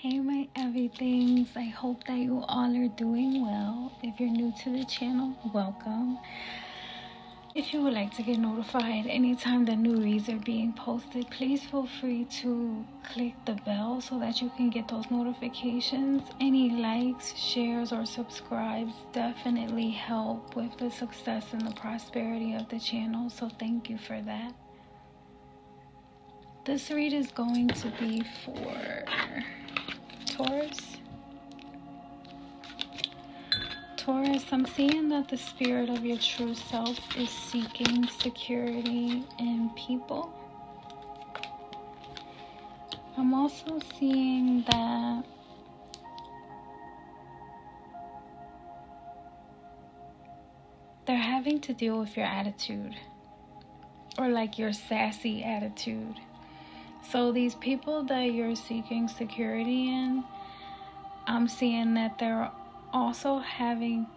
Hey my everythings, I hope that you all are doing well. If you're new to the channel, welcome. If you would like to get notified anytime the new reads are being posted, please feel free to click the bell so that you can get those notifications. Any likes, shares, or subscribes definitely help with the success and the prosperity of the channel, so thank you for that. This read is going to be for Taurus. Taurus, I'm seeing that the spirit of your true self is seeking security in people. I'm also seeing that they're having to deal with your attitude, or like your sassy attitude. So these people that you're seeking security in, I'm seeing that they're also having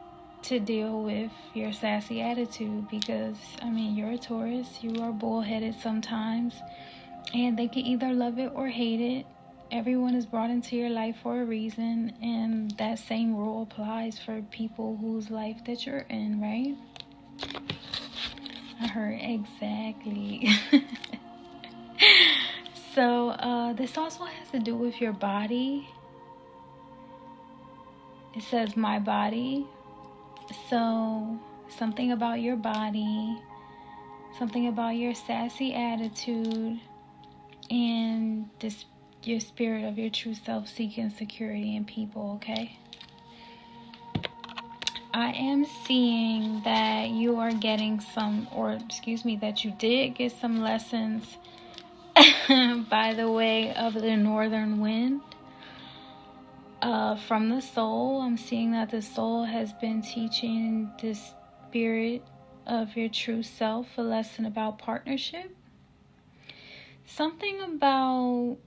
to deal with your sassy attitude because, I mean, you're a Taurus, you are bullheaded sometimes, and they can either love it or hate it. Everyone is brought into your life for a reason, and that same rule applies for people whose life that you're in, right? I heard exactly. So this also has to do with your body. It says my body. So something about your body, something about your sassy attitude, and this your spirit of your true self seeking security in people, okay? I am seeing that you are getting that you did get some lessons by the way of the northern wind. From the soul, I'm seeing that the soul has been teaching the spirit of your true self a lesson about partnership. Something about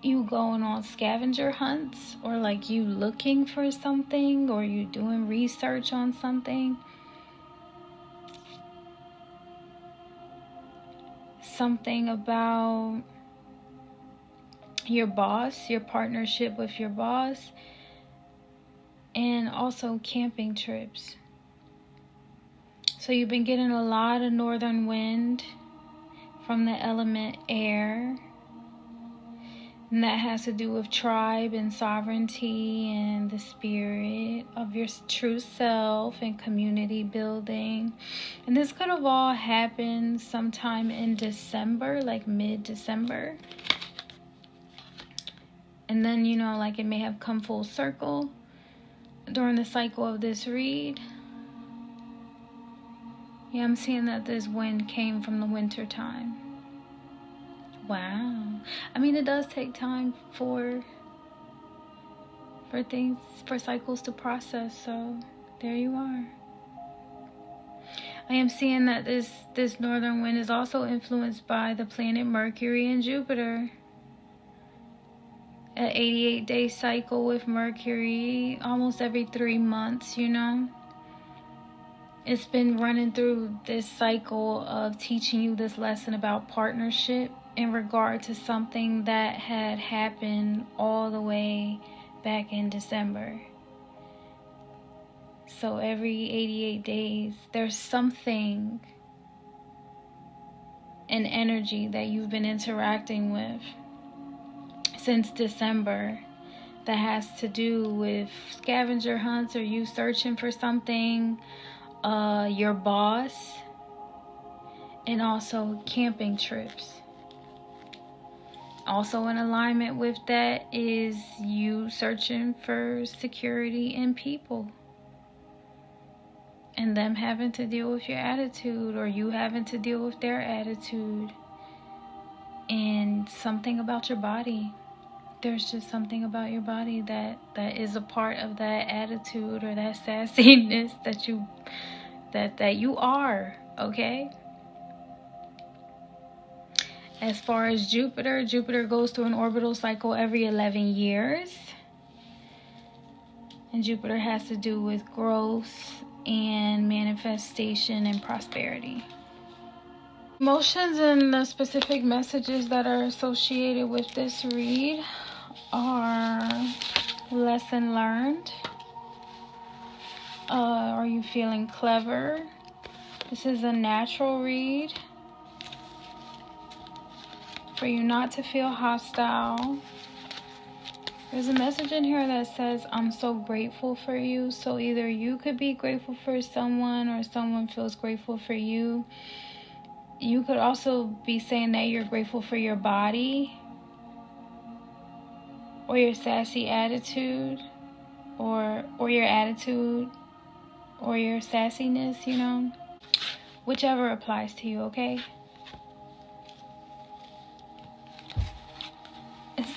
you going on scavenger hunts, or like you looking for something, or you doing research on something. Something about your boss, your partnership with your boss, and also camping trips. So you've been getting a lot of northern wind from the element air, and that has to do with tribe and sovereignty and the spirit of your true self and community building. And this could have all happened sometime in December, like mid-December. And then, you know, like it may have come full circle during the cycle of this read. Yeah, I'm seeing that this wind came from the winter time. Wow. I mean, it does take time for cycles to process, so there you are. I am seeing that this northern wind is also influenced by the planet Mercury and Jupiter. An 88-day cycle with Mercury almost every 3 months, you know. It's been running through this cycle of teaching you this lesson about partnership in regard to something that had happened all the way back in December. So every 88 days, there's something, an energy that you've been interacting with since December that has to do with scavenger hunts, or you searching for something, your boss, and also camping trips. Also in alignment with that is you searching for security in people, and them having to deal with your attitude, or you having to deal with their attitude. And something about your body. There's just something about your body that is a part of that attitude or that sassiness that you are, okay? As far as Jupiter goes through an orbital cycle every 11 years. And Jupiter has to do with growth and manifestation and prosperity. Emotions and the specific messages that are associated with this read are lesson learned. Are you feeling clever? This is a natural read. For you not to feel hostile. There's a message in here that says, I'm so grateful for you. So either you could be grateful for someone or someone feels grateful for you. You could also be saying that you're grateful for your body or your sassy attitude or your attitude or your sassiness, you know. Whichever applies to you, okay?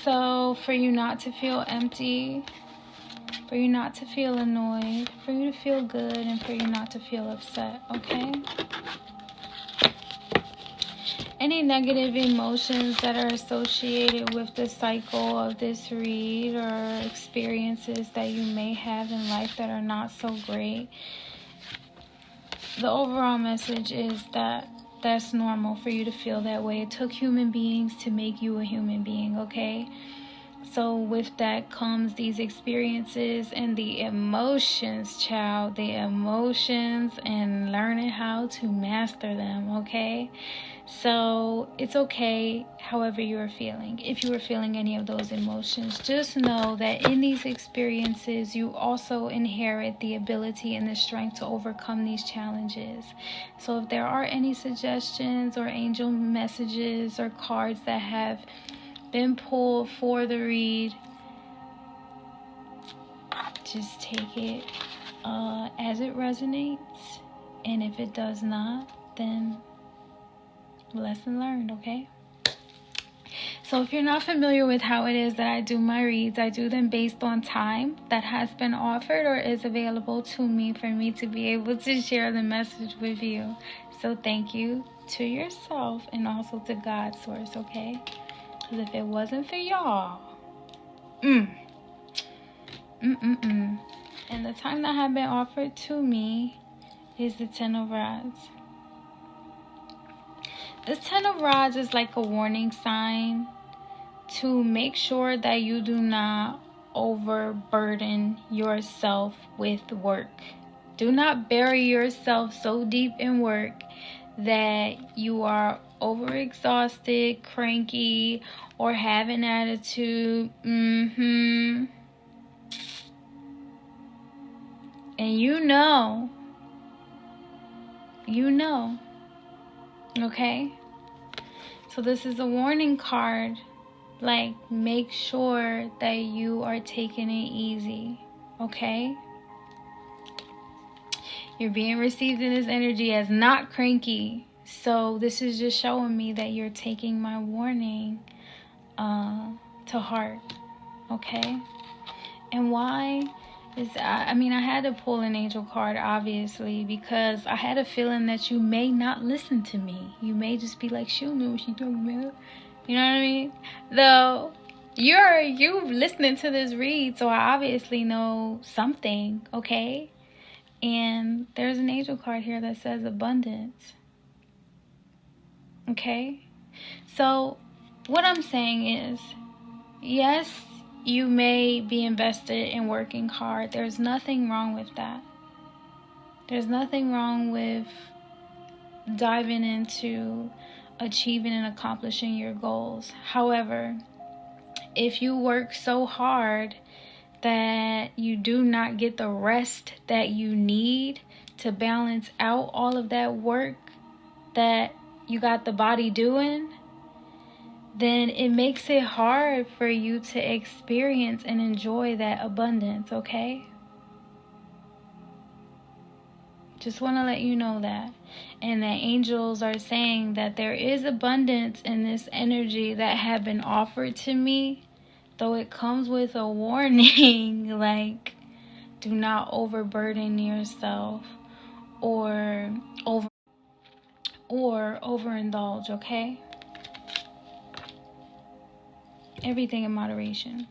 So for you not to feel empty, for you not to feel annoyed, for you to feel good, and for you not to feel upset, okay? Any negative emotions that are associated with the cycle of this read or experiences that you may have in life that are not so great, the overall message is that that's normal for you to feel that way. It took human beings to make you a human being, okay? So with that comes these experiences and the emotions, child. The emotions and learning how to master them, okay? So it's okay however you are feeling. If you are feeling any of those emotions, just know that in these experiences, you also inherit the ability and the strength to overcome these challenges. So if there are any suggestions or angel messages or cards that have been pulled for the read, just take it as it resonates. And if it does not, then lesson learned, okay? So if you're not familiar with how it is that I do my reads, I do them based on time that has been offered or is available to me for me to be able to share the message with you. So thank you to yourself and also to God's source, okay? Because if it wasn't for y'all, and the time that had been offered to me is the 10 of Rods. This 10 of Rods is like a warning sign to make sure that you do not overburden yourself with work. Do not bury yourself so deep in work that you are overexhausted, cranky, or have an attitude. And you know, okay? So this is a warning card. Like, make sure that you are taking it easy, okay? You're being received in this energy as not cranky. So this is just showing me that you're taking my warning to heart, okay? And why is I had to pull an angel card, obviously, because I had a feeling that you may not listen to me. You may just be like, she don't know what she's talking about. You know what I mean? Though you listening to this read, so I obviously know something, okay? And there's an angel card here that says abundance. Okay? So what I'm saying is, yes, you may be invested in working hard. There's nothing wrong with that. There's nothing wrong with diving into achieving and accomplishing your goals. However, if you work so hard that you do not get the rest that you need to balance out all of that work that you got the body doing, then it makes it hard for you to experience and enjoy that abundance, okay? Just want to let you know that. And the angels are saying that there is abundance in this energy that have been offered to me, though it comes with a warning, like, do not overburden yourself or overindulge, okay? Everything in moderation,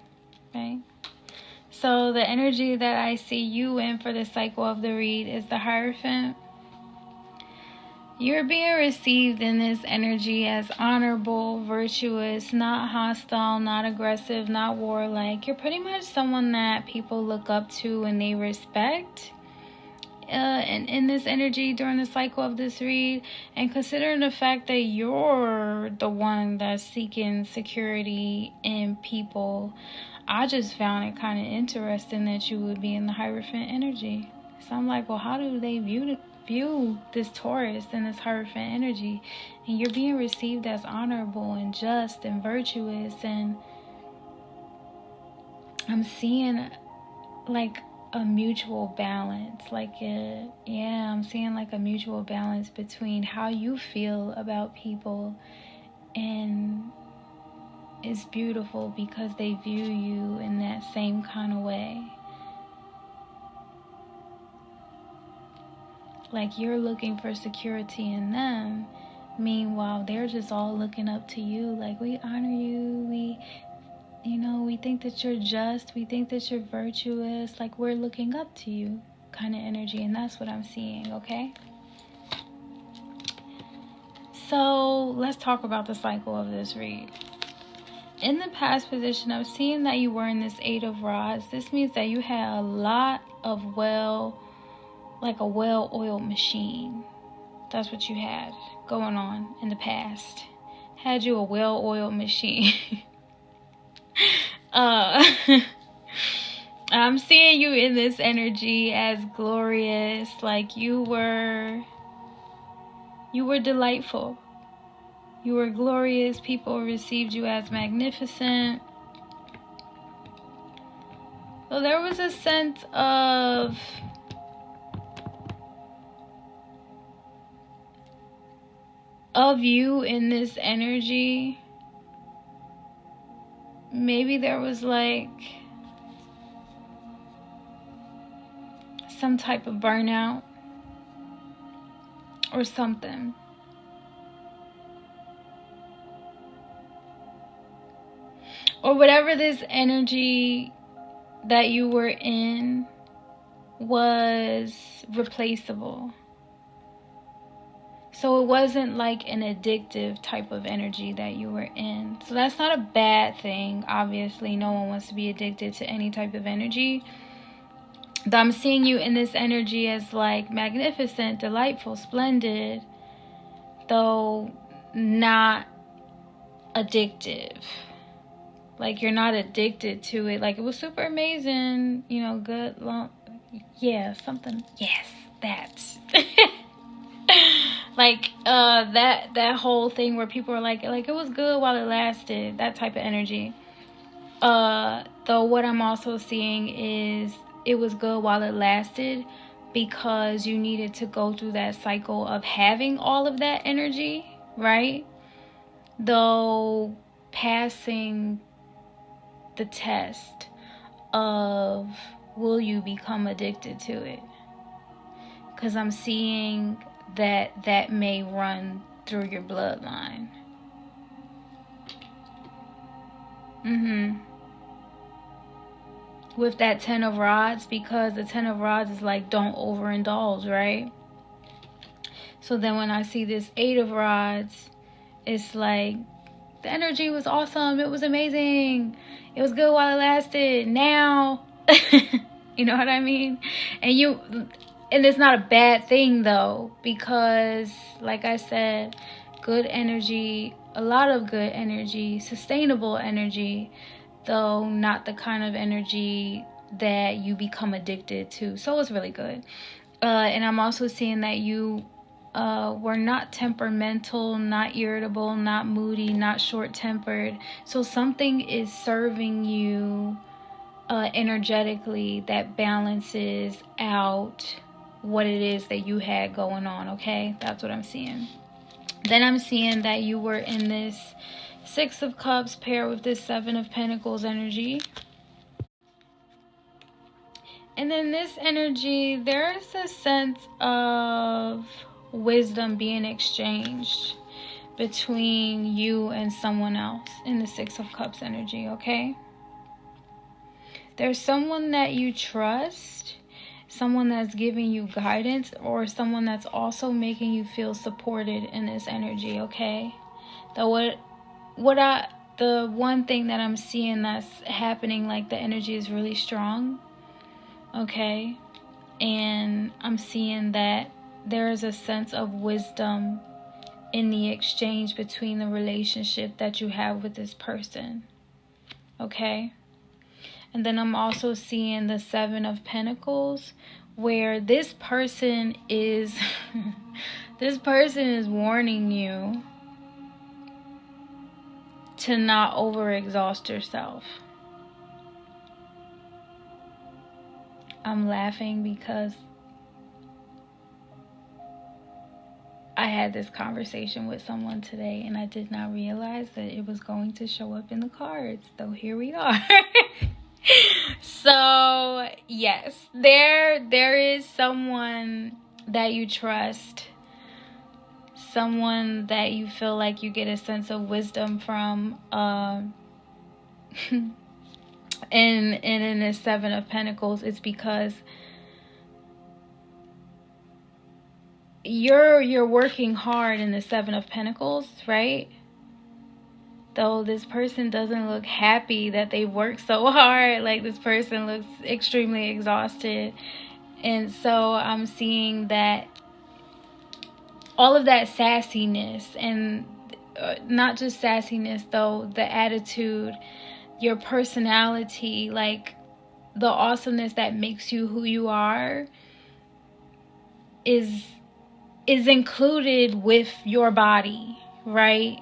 right? So the energy that I see you in for the cycle of the read is the Hierophant. You're being received in this energy as honorable, virtuous, not hostile, not aggressive, not warlike. You're pretty much someone that people look up to and they respect. And in this energy during the cycle of this read, and considering the fact that you're the one that's seeking security in people, I just found it kind of interesting that you would be in the Hierophant energy. So I'm like, well, how do they view this Taurus and this Hierophant energy? And you're being received as honorable and just and virtuous, and I'm seeing like a mutual balance, I'm seeing like a mutual balance between how you feel about people, and it's beautiful because they view you in that same kind of way. Like you're looking for security in them, meanwhile they're just all looking up to you. Like, we honor you, we think that you're just, we think that you're virtuous, like we're looking up to you kind of energy. And that's what I'm seeing. Okay, so let's talk about the cycle of this read. In the past position, I'm seeing that you were in this 8 of Rods. This means that you had a lot of like a well-oiled machine. That's what you had going on in the past. Had you a well-oiled machine. I'm seeing you in this energy as glorious, like you were delightful. You were glorious. People received you as magnificent. So there was a sense of you in this energy. Maybe there was like some type of burnout or something. Or whatever this energy that you were in was replaceable. So it wasn't like an addictive type of energy that you were in. So that's not a bad thing. Obviously, no one wants to be addicted to any type of energy. But I'm seeing you in this energy as like magnificent, delightful, splendid, though not addictive. Like you're not addicted to it. Like it was super amazing, good, long, something. Yes, that. Like that whole thing where people are like it was good while it lasted, that type of energy. Though what I'm also seeing is it was good while it lasted because you needed to go through that cycle of having all of that energy, right? Though passing the test of will you become addicted to it? Because I'm seeing that may run through your bloodline. With that 10 of Rods, because the 10 of Rods is like don't overindulge, right? So then when I see this 8 of Rods, it's like the energy was awesome, it was amazing, it was good while it lasted. Now you know what I mean? And it's not a bad thing though, because like I said, good energy, a lot of good energy, sustainable energy, though not the kind of energy that you become addicted to. So it's really good. And I'm also seeing that you were not temperamental, not irritable, not moody, not short-tempered. So something is serving you energetically that balances out what it is that you had going on. Okay, that's what I'm seeing. Then I'm seeing that you were in this 6 of Cups paired with this 7 of Pentacles energy. And then this energy, there's a sense of wisdom being exchanged between you and someone else in the 6 of Cups energy. Okay, there's someone that you trust, someone that's giving you guidance, or someone that's also making you feel supported in this energy, okay? The one thing that I'm seeing that's happening, like the energy is really strong, okay? And I'm seeing that there is a sense of wisdom in the exchange between the relationship that you have with this person, okay? And then I'm also seeing the Seven of Pentacles, where this person is this person is warning you to not overexhaust yourself. I'm laughing because I had this conversation with someone today and I did not realize that it was going to show up in the cards. So here we are. So yes, there is someone that you trust, someone that you feel like you get a sense of wisdom from, and in this Seven of Pentacles, it's because you're working hard in the Seven of Pentacles, right? Though this person doesn't look happy that they worked so hard, like this person looks extremely exhausted. And so I'm seeing that all of that sassiness, and not just sassiness though, the attitude, your personality, like the awesomeness that makes you who you are is included with your body, right?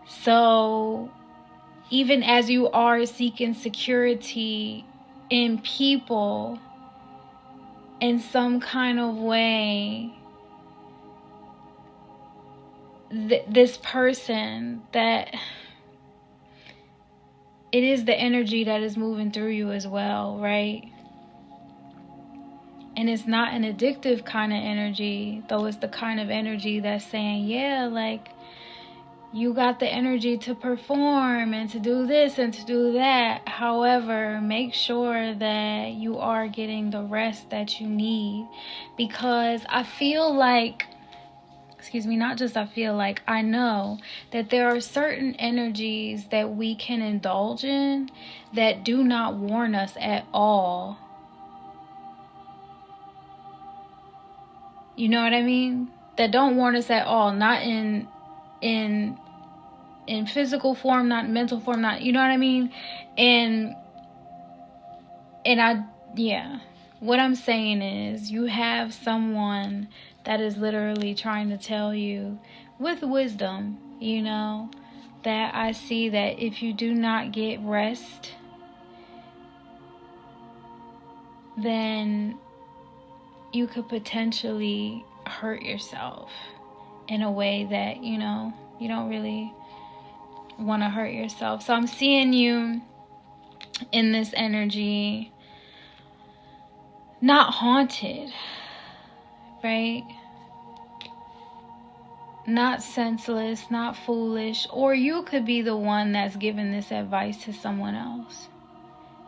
So even as you are seeking security in people in some kind of way, this person, that it is the energy that is moving through you as well, right? And it's not an addictive kind of energy, though it's the kind of energy that's saying, yeah, like, you got the energy to perform and to do this and to do that. However, make sure that you are getting the rest that you need. Because I feel like, not just I feel like, I know that there are certain energies that we can indulge in that do not warn us at all. You know what I mean? That don't warn us at all. Not in physical form, not in mental form, not, you know what I mean? And what I'm saying is, you have someone that is literally trying to tell you with wisdom, you know, that I see that if you do not get rest, then you could potentially hurt yourself in a way that, you know, you don't really want to hurt yourself. So I'm seeing you in this energy not haunted, right? Not senseless, not foolish. Or you could be the one that's giving this advice to someone else.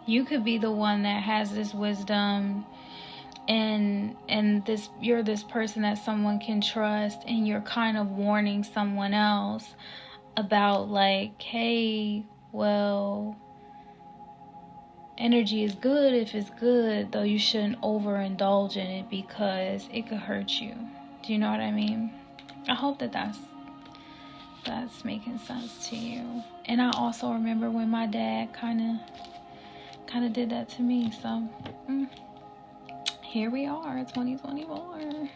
You could be the one that has this wisdom, and this, you're this person that someone can trust, and you're kind of warning someone else about, like, hey, well, energy is good if it's good, though you shouldn't overindulge in it because it could hurt you. Do you know what I mean? I hope that that's making sense to you. And I also remember when my dad kind of did that to me. So here we are, 2024.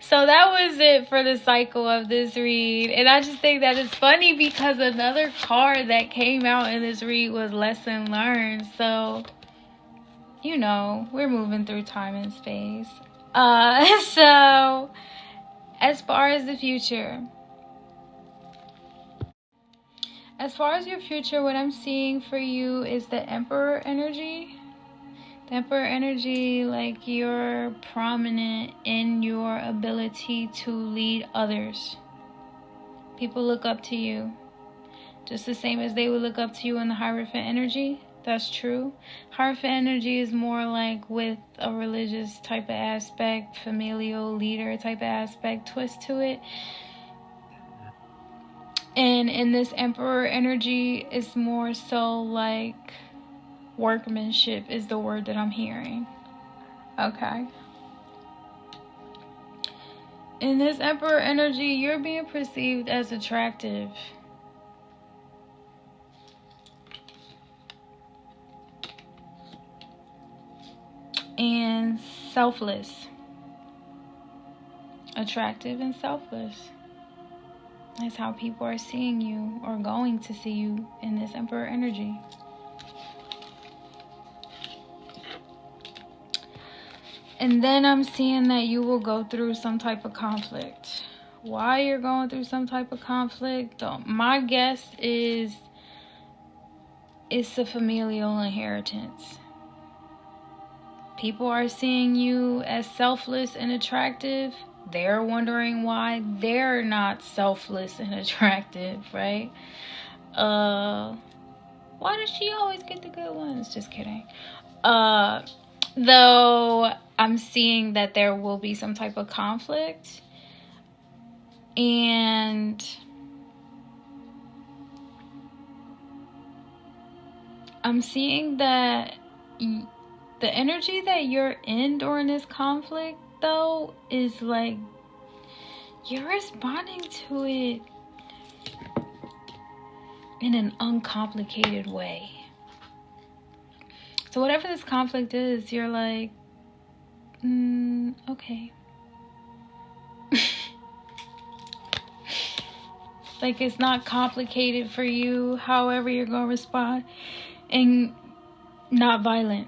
So that was it for the cycle of this read. And I just think that it's funny because another card that came out in this read was lesson learned. So, you know, we're moving through time and space. So as far as the future, your future, what I'm seeing for you is the Emperor energy. The Emperor energy, like, you're prominent in your ability to lead others. People look up to you just the same as they would look up to you in the Hierophant energy. That's true. Hierophant energy is more like with a religious type of aspect, familial leader type of aspect twist to it. And in this Emperor energy, it's more so like workmanship is the word that I'm hearing. Okay. In this Emperor energy, you're being perceived as attractive. And selfless. Attractive and selfless. That's how people are seeing you or going to see you in this Emperor energy. And then I'm seeing that you will go through some type of conflict. Why you're going through some type of conflict? My guess is it's a familial inheritance. People are seeing you as selfless and attractive. They're wondering why they're not selfless and attractive, right? Why does she always get the good ones? Just kidding. Though I'm seeing that there will be some type of conflict. And I'm seeing that the energy that you're in during this conflict, though, is like you're responding to it in an uncomplicated way. So whatever this conflict is, you're like, okay. Like, it's not complicated for you, however you're going to respond, and not violent.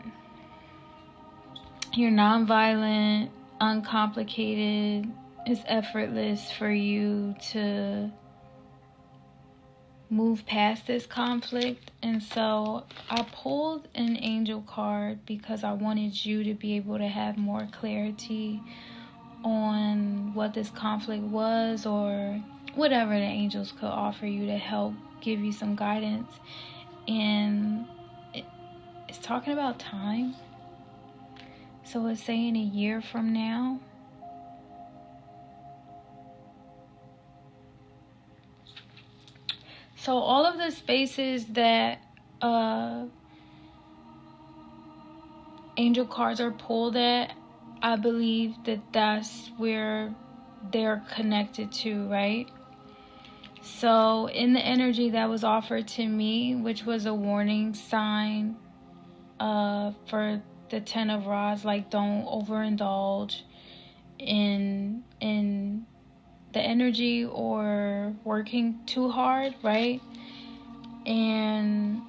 You're non-violent, uncomplicated. It's effortless for you to move past this conflict. And so I pulled an angel card because I wanted you to be able to have more clarity on what this conflict was, or whatever the angels could offer you to help give you some guidance. And it's talking about time. So it's saying a year from now. So all of the spaces that angel cards are pulled at, I believe that that's where they're connected to, right? So in the energy that was offered to me, which was a warning sign for the 10 of rods, like don't overindulge in the energy or working too hard, right? And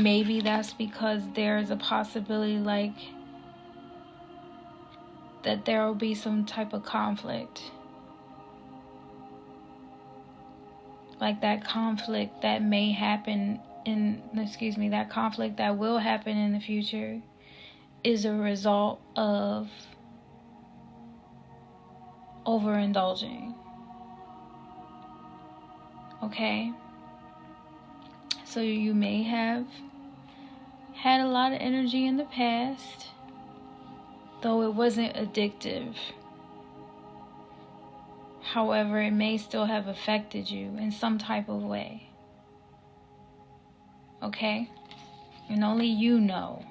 maybe that's because there's a possibility like that there will be some type of conflict. Like that conflict that may happen that conflict that will happen in the future is a result of overindulging. Okay? So you may have had a lot of energy in the past, though it wasn't addictive. However, it may still have affected you in some type of way. Okay? And only you know.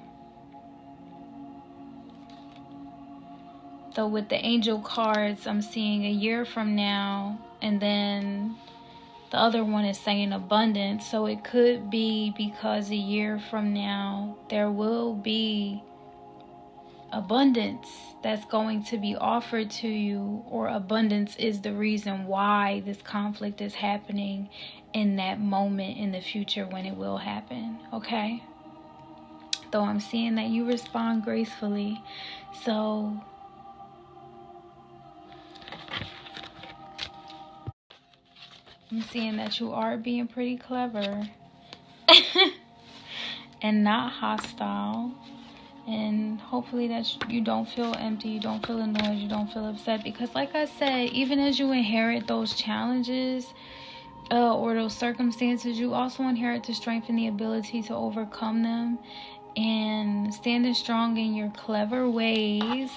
So with the angel cards, I'm seeing a year from now, and then the other one is saying abundance. So it could be because a year from now there will be abundance that's going to be offered to you, or abundance is the reason why this conflict is happening in that moment in the future when it will happen. Okay? Though I'm seeing that you respond gracefully. So I'm seeing that you are being pretty clever and not hostile. And hopefully that you don't feel empty, you don't feel annoyed, you don't feel upset. Because like I said, even as you inherit those challenges, or those circumstances, you also inherit the strength and the ability to overcome them and standing strong in your clever ways,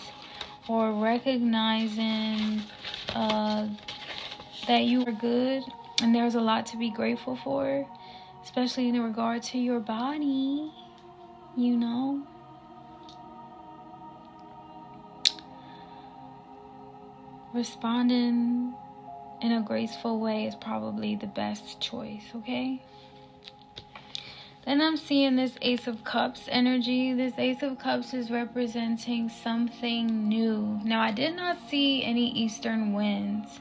or recognizing that you are good and there's a lot to be grateful for, especially in regard to your body, you know. Responding in a graceful way is probably the best choice, okay? Then I'm seeing this Ace of Cups energy. This Ace of Cups is representing something new. Now, I did not see any eastern winds.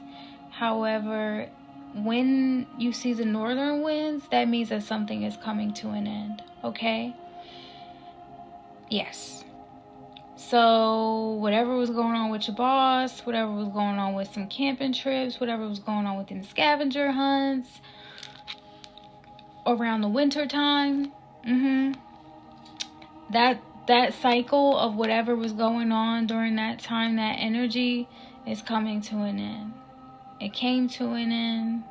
However, when you see the northern winds, that means that something is coming to an end, okay? Yes. So, whatever was going on with your boss, whatever was going on with some camping trips, whatever was going on with them scavenger hunts, around the winter time, that cycle of whatever was going on during that time, that energy is coming to an end. It came to an end,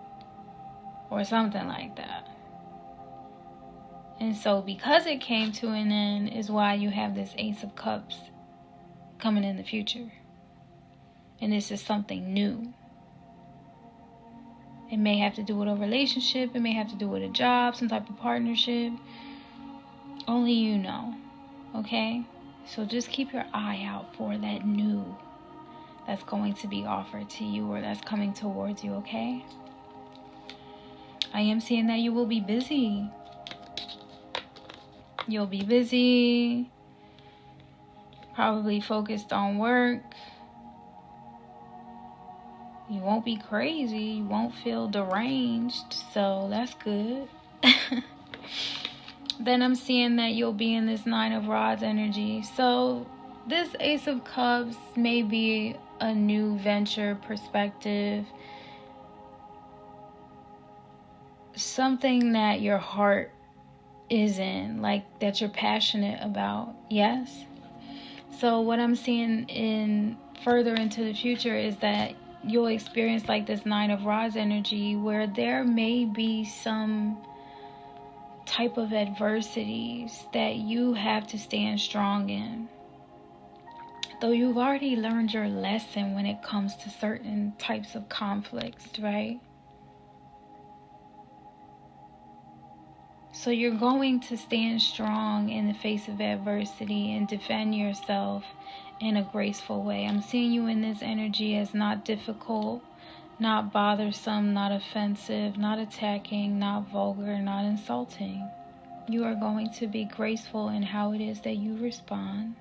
or something like that. And so because it came to an end is why you have this Ace of Cups coming in the future. And this is something new. It may have to do with a relationship. It may have to do with a job, some type of partnership. Only you know. Okay? So just keep your eye out for that new that's going to be offered to you, or that's coming towards you, okay? I am seeing that you will be busy. You'll be busy. Probably focused on work. You won't be crazy. You won't feel deranged. So that's good. Then I'm seeing that you'll be in this Nine of Rods energy. So this Ace of Cups may be a new venture, perspective. Something that your heart is in, like that you're passionate about. Yes? So what I'm seeing in further into the future is that you'll experience like this Nine of Rods energy, where there may be some type of adversities that you have to stand strong in. Though you've already learned your lesson when it comes to certain types of conflicts, right? So you're going to stand strong in the face of adversity and defend yourself in a graceful way. I'm seeing you in this energy as not difficult, not bothersome, not offensive, not attacking, not vulgar, not insulting. You are going to be graceful in how it is that you respond,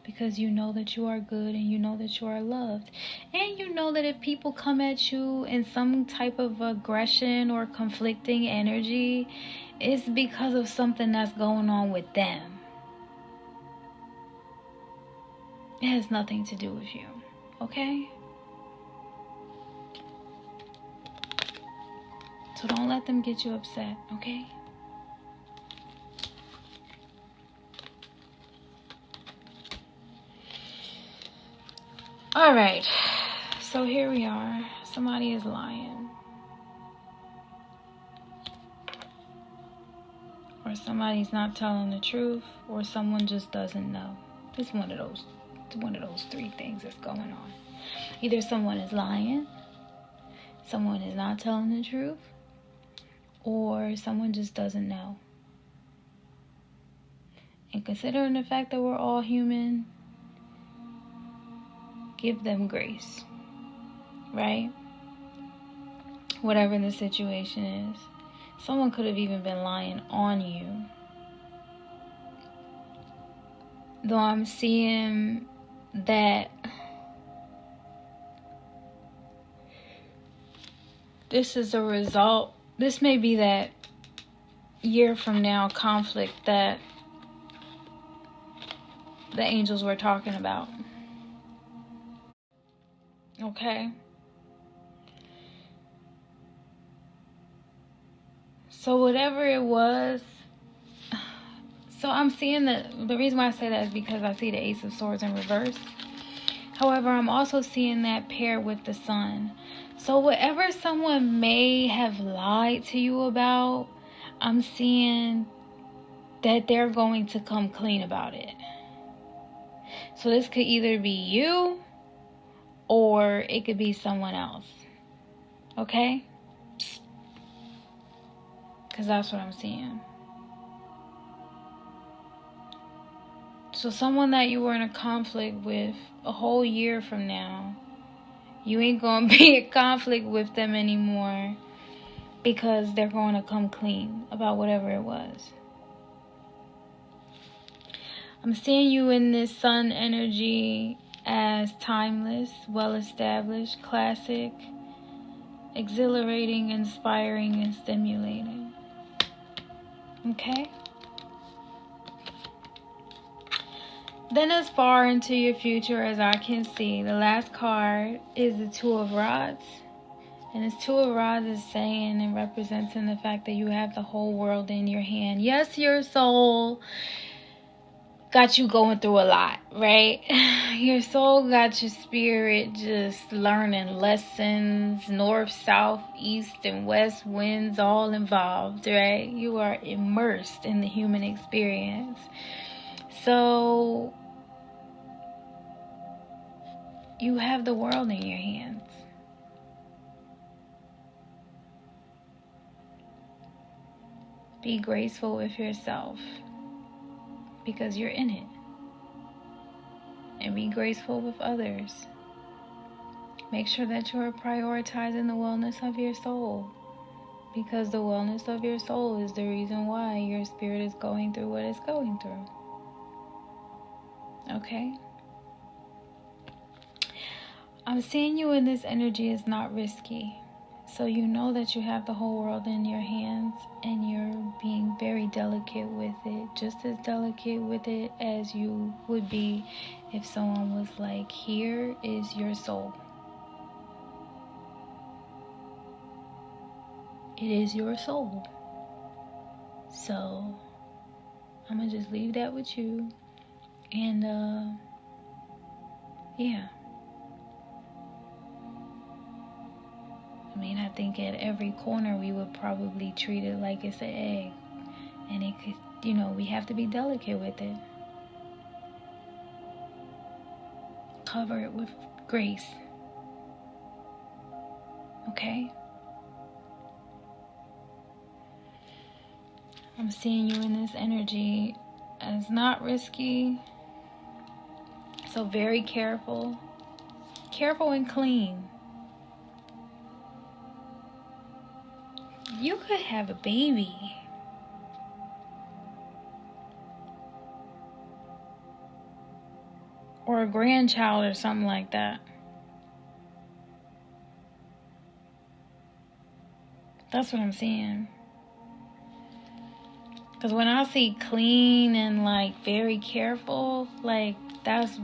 because you know that you are good and you know that you are loved. And you know that if people come at you in some type of aggression or conflicting energy, it's because of something that's going on with them. It has nothing to do with you, okay? So don't let them get you upset, okay? All right, so here we are. Somebody is lying. Or somebody's not telling the truth, or someone just doesn't know. It's one of those three things that's going on. Either someone is lying, someone is not telling the truth, or someone just doesn't know. And considering the fact that we're all human, give them grace, right? Whatever the situation is. Someone could have even been lying on you. Though I'm seeing that this is a result. This may be that year from now conflict that the angels were talking about. Okay? So whatever it was, so I'm seeing the reason why I say that is because I see the Ace of Swords in reverse. However, I'm also seeing that paired with the Sun. So whatever someone may have lied to you about, I'm seeing that they're going to come clean about it. So this could either be you or it could be someone else. Okay? Because that's what I'm seeing. So someone that you were in a conflict with a whole year from now, you ain't going to be in conflict with them anymore because they're going to come clean about whatever it was. I'm seeing you in this sun energy as timeless, well-established, classic, exhilarating, inspiring, and stimulating. Okay? Then as far into your future as I can see, the last card is the Two of Rods. And this Two of Rods is saying and representing the fact that you have the whole world in your hand. Yes, your soul got you going through a lot, right? Your soul got your spirit just learning lessons, north, south, east, and west winds all involved, right? You are immersed in the human experience. So you have the world in your hands. Be graceful with yourself because you're in it. And be graceful with others. Make sure that you are prioritizing the wellness of your soul, because the wellness of your soul is the reason why your spirit is going through what it's going through. Okay? I'm seeing you in this energy is not risky. So you know that you have the whole world in your hands and you're being very delicate with it. Just as delicate with it as you would be if someone was like, here is your soul. It is your soul. So I'm going to just leave that with you. And yeah. I mean, I think at every corner we would probably treat it like it's an egg. And it could, you know, we have to be delicate with it. Cover it with grace. Okay? I'm seeing you in this energy as not risky. So very careful. Careful and clean. You could have a baby. Or a grandchild or something like that. That's what I'm seeing. Because when I see clean and like very careful, like that's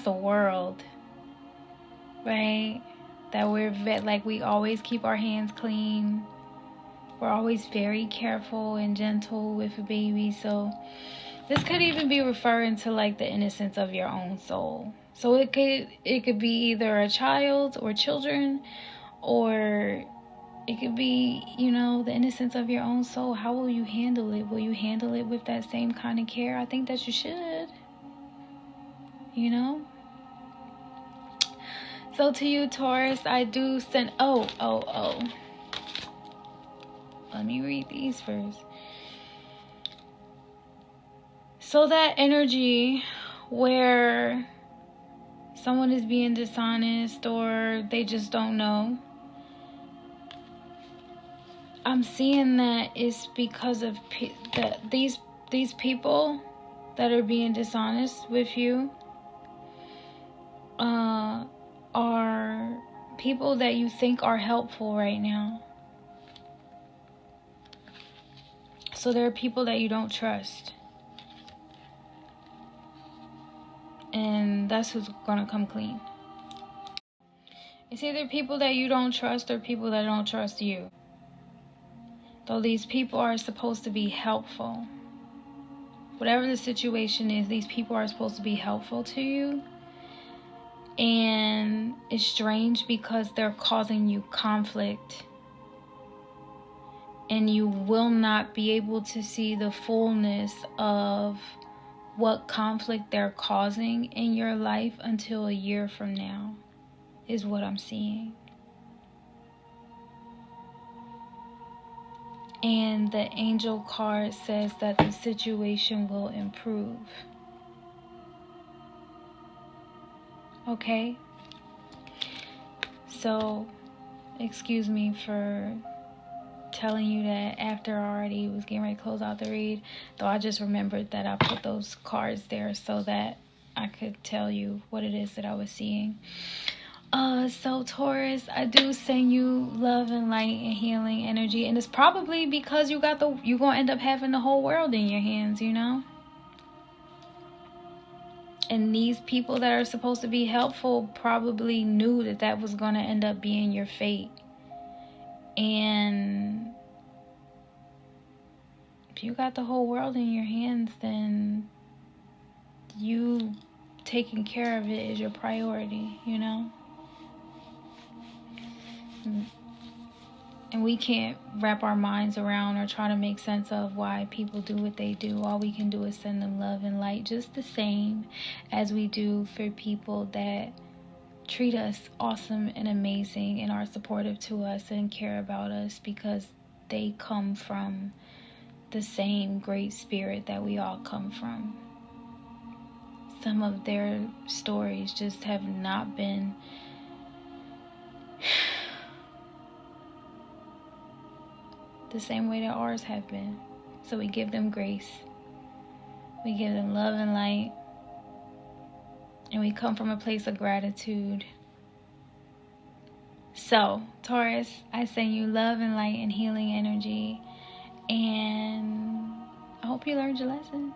the world. Right? That we always keep our hands clean. We're always very careful and gentle with a baby. So this could even be referring to like the innocence of your own soul. So it could be either a child or children, or it could be, you know, the innocence of your own soul. How will you handle it? Will you handle it with that same kind of care? I think that you should. You know? So to you, Taurus, I do send... Oh. Let me read these first. So that energy where someone is being dishonest or they just don't know, I'm seeing that it's because of these people that are being dishonest with you are people that you think are helpful right now. So there are people that you don't trust. And that's who's gonna come clean. It's either people that you don't trust or people that don't trust you. Though these people are supposed to be helpful. Whatever the situation is, these people are supposed to be helpful to you. And it's strange because they're causing you conflict. And you will not be able to see the fullness of what conflict they're causing in your life until a year from now, is what I'm seeing. And the angel card says that the situation will improve. Okay? So, excuse me for telling you that after I already was getting ready to close out the read, though I just remembered that I put those cards there so that I could tell you what it is that I was seeing. So Taurus, I do send you love and light and healing energy, and it's probably because you're gonna end up having the whole world in your hands, you know. And these people that are supposed to be helpful probably knew that that was gonna end up being your fate. And if you got the whole world in your hands, then you taking care of it is your priority, you know. And we can't wrap our minds around or try to make sense of why people do what they do. All we can do is send them love and light, just the same as we do for people that treat us awesome and amazing and are supportive to us and care about us, because they come from the same great spirit that we all come from. Some of their stories just have not been the same way that ours have been. So we give them grace. We give them love and light. And we come from a place of gratitude. So, Taurus, I send you love and light and healing energy. And I hope you learned your lesson.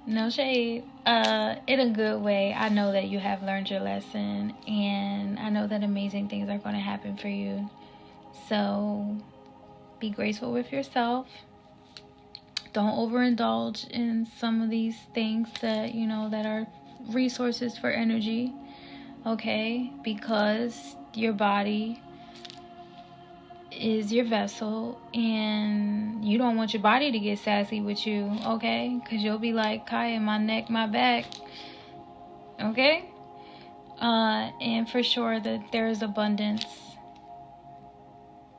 No shade. In a good way. I know that you have learned your lesson. And I know that amazing things are going to happen for you. So, be graceful with yourself. Don't overindulge in some of these things that, you know, that are resources for energy. Okay? Because your body is your vessel, and you don't want your body to get sassy with you, okay? Because you'll be like, Kaya, my neck, my back. Okay? And for sure that there is abundance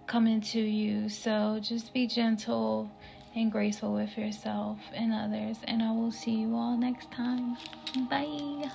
coming to you. So just be gentle and graceful with yourself and others. And I will see you all next time. Bye.